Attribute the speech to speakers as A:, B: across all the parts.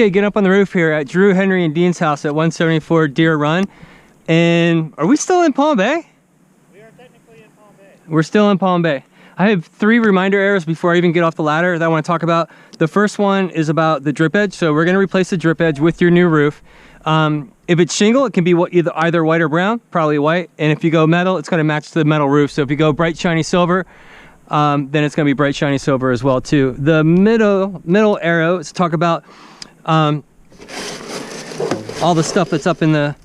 A: Okay, get up on the roof here at Drew, Henry, and Dean's house at 174 Deer Run. And are we still in Palm Bay?
B: We are technically in Palm Bay.
A: We're still in Palm Bay. I have 3 reminder arrows before I even get off the ladder that I want to talk about. The first one is about the drip edge. So we're going to replace the drip edge with your new roof. If it's shingle, it can be either white or brown, probably white. And if you go metal, it's going to match the metal roof. So if you go bright, shiny silver, then it's going to be bright, shiny silver as well too. The middle arrow is to talk about all the stuff that's up in the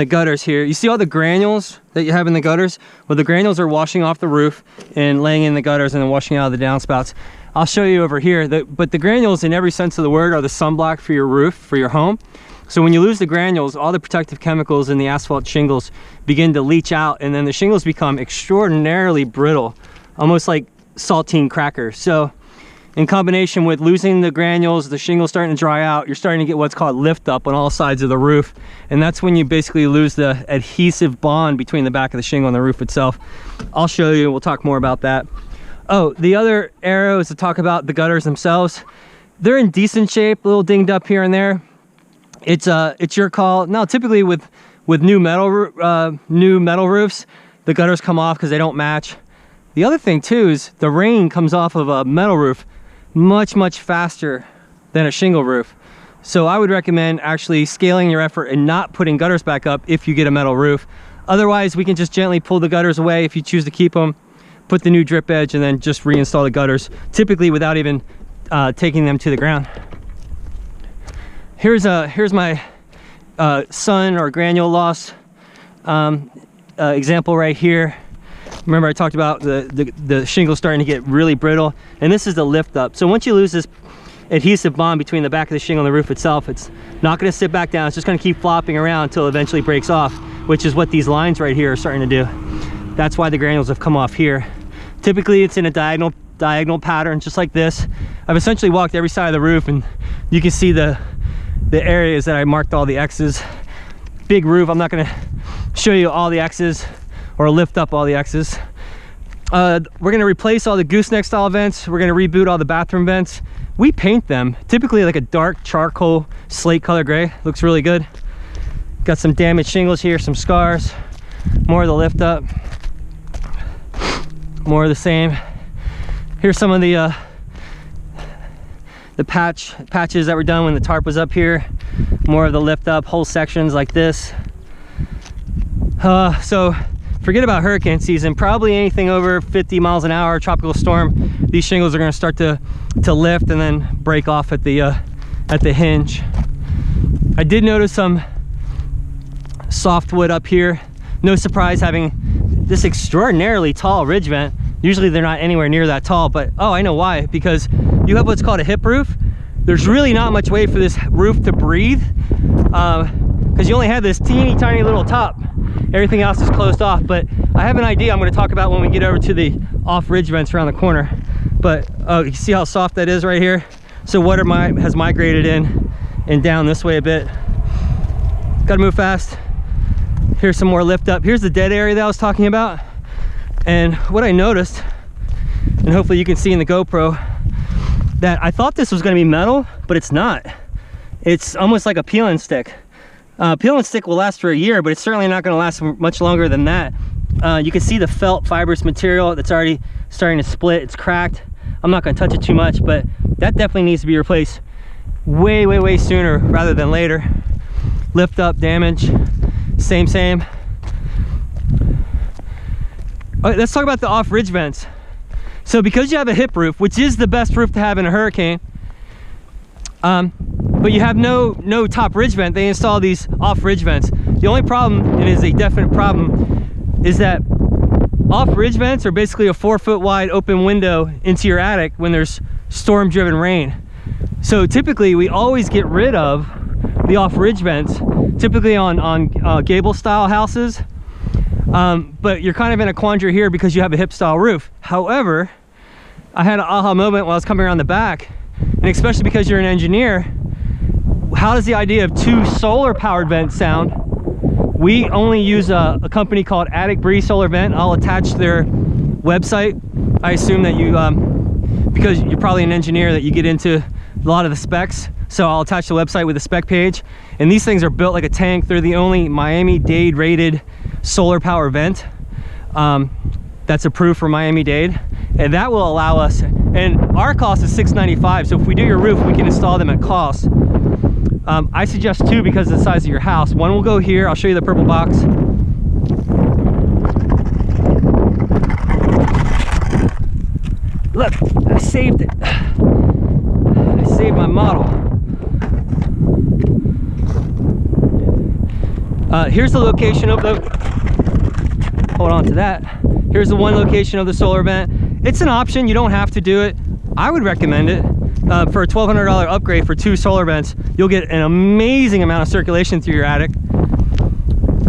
A: gutters here. You see all the granules that you have in the gutters? Well, the granules are washing off the roof and laying in the gutters and then washing out of the downspouts. I'll show you over here. But the granules, in every sense of the word, are the sunblock for your roof, for your home. So when you lose the granules, all the protective chemicals in the asphalt shingles begin to leach out, and then the shingles become extraordinarily brittle, almost like saltine crackers. So in combination with losing the granules, the shingles starting to dry out, you're starting to get what's called lift up on all sides of the roof. And that's when you basically lose the adhesive bond between the back of the shingle and the roof itself. I'll show you, we'll talk more about that. Oh, the other arrow is to talk about the gutters themselves. They're in decent shape, a little dinged up here and there. It's your call. Now, typically with new metal roofs, the gutters come off because they don't match. The other thing too is the rain comes off of a metal roof much faster than a shingle roof. So I would recommend actually scaling your effort and not putting gutters back up if you get a metal roof. Otherwise, we can just gently pull the gutters away if you choose to keep them, put the new drip edge, and then just reinstall the gutters, typically without even taking them to the ground. Here's my sun or granule loss example right here. Remember I talked about the shingle starting to get really brittle, and this is the lift up. So once you lose this adhesive bond between the back of the shingle and the roof itself, it's not going to sit back down. It's just going to keep flopping around until it eventually breaks off, which is what these lines right here are starting to do. That's why the granules have come off here. Typically it's in a diagonal pattern, just like this. I've essentially walked every side of the roof, and you can see the areas that I marked all the X's. Big roof, I'm not going to show you all the X's or lift up all the X's. We're going to replace all the gooseneck style vents. We're going to reboot all the bathroom vents. We paint them typically like a dark charcoal slate color gray. Looks really good. Got some damaged shingles here, some scars, more of the lift up, more of the same. Here's some of the patches that were done when the tarp was up here. More of the lift up, whole sections like this. So forget about hurricane season. Probably anything over 50 miles an hour, tropical storm, these shingles are going to start to lift and then break off at the hinge. I did notice some softwood up here. No surprise having this extraordinarily tall ridge vent. Usually they're not anywhere near that tall, but oh, I know why. Because you have what's called a hip roof. There's really not much way for this roof to breathe, because you only have this teeny tiny little top. Everything else is closed off. But I have an idea I'm going to talk about when we get over to the off ridge vents around the corner. But you see how soft that is right here? So water has migrated in and down this way a bit. Got to move fast. Here's some more lift up. Here's the dead area that I was talking about. And what I noticed, and hopefully you can see in the GoPro, that I thought this was going to be metal, but it's not. It's almost like a peel and stick. Peel and stick will last for a year, but it's certainly not going to last much longer than that. You can see the felt fibrous material that's already starting to split. It's cracked. I'm not going to touch it too much, but that definitely needs to be replaced way sooner rather than later. Lift up damage, same. All right, let's talk about the off ridge vents. So because you have a hip roof, which is the best roof to have in a hurricane, but you have no top ridge vent, they install these off ridge vents. The only problem, and it is a definite problem, is that off ridge vents are basically a 4-foot wide open window into your attic when there's storm driven rain. So typically we always get rid of the off ridge vents, typically on gable style houses. But you're kind of in a quandary here because you have a hip style roof. However, I had an aha moment while I was coming around the back, and especially because you're an engineer, how does the idea of 2 solar powered vents sound? We only use a company called Attic Breeze Solar Vent. I'll attach their website. I assume that you, because you're probably an engineer, that you get into a lot of the specs. So I'll attach the website with the spec page. And these things are built like a tank. They're the only Miami-Dade rated solar power vent that's approved for Miami-Dade. And that will allow us, and our cost is $695. So if we do your roof, we can install them at cost. I suggest two because of the size of your house. One will go here. I'll show you the purple box. Look, I saved it. I saved my model. Here's the location of the, hold on to that. Here's the one location of the solar vent. It's an option, you don't have to do it. I would recommend it. For a $1,200 upgrade for 2 solar vents, you'll get an amazing amount of circulation through your attic.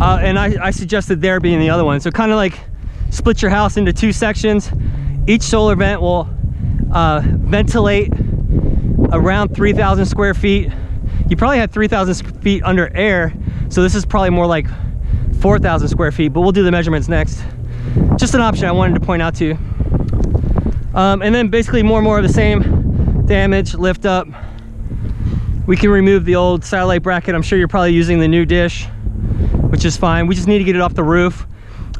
A: And I suggested there being the other one. So kind of like split your house into 2 sections. Each solar vent will ventilate around 3,000 square feet. You probably had 3,000 feet under air, so this is probably more like 4,000 square feet, but we'll do the measurements next. Just an option I wanted to point out to you. And then basically more and more of the same. Damage, lift up. We can remove the old satellite bracket. I'm sure you're probably using the new dish, which is fine. We just need to get it off the roof.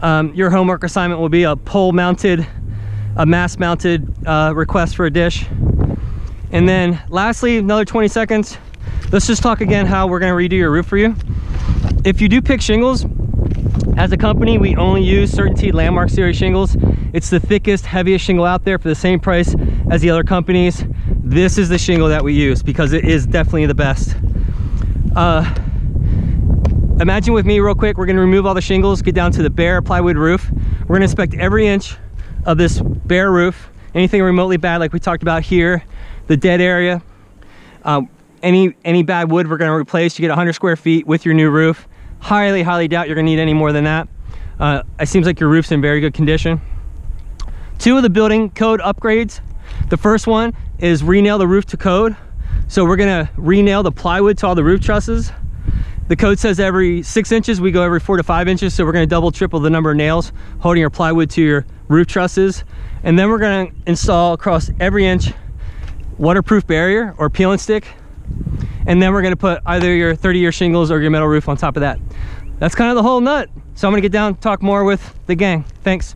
A: Your homework assignment will be a mast mounted request for a dish. And then lastly, another 20 seconds. Let's just talk again how we're gonna redo your roof for you. If you do pick shingles, as a company, we only use CertainTeed Landmark Series shingles. It's the thickest, heaviest shingle out there for the same price as the other companies. This is the shingle that we use because it is definitely the best. Imagine with me real quick, we're gonna remove all the shingles, get down to the bare plywood roof. We're gonna inspect every inch of this bare roof. Anything remotely bad, like we talked about here, the dead area, any bad wood we're gonna replace. You get 100 square feet with your new roof. Highly doubt you're gonna need any more than that. It seems like your roof's in very good condition. 2 of the building code upgrades. The first one is re-nail the roof to code. So we're gonna re-nail the plywood to all the roof trusses. The code says every 6 inches, we go every 4 to 5 inches. So we're gonna double, triple the number of nails holding your plywood to your roof trusses. And then we're gonna install across every inch waterproof barrier or peel and stick. And then we're gonna put either your 30-year shingles or your metal roof on top of that. That's kind of the whole nut. So I'm gonna get down, talk more with the gang. Thanks.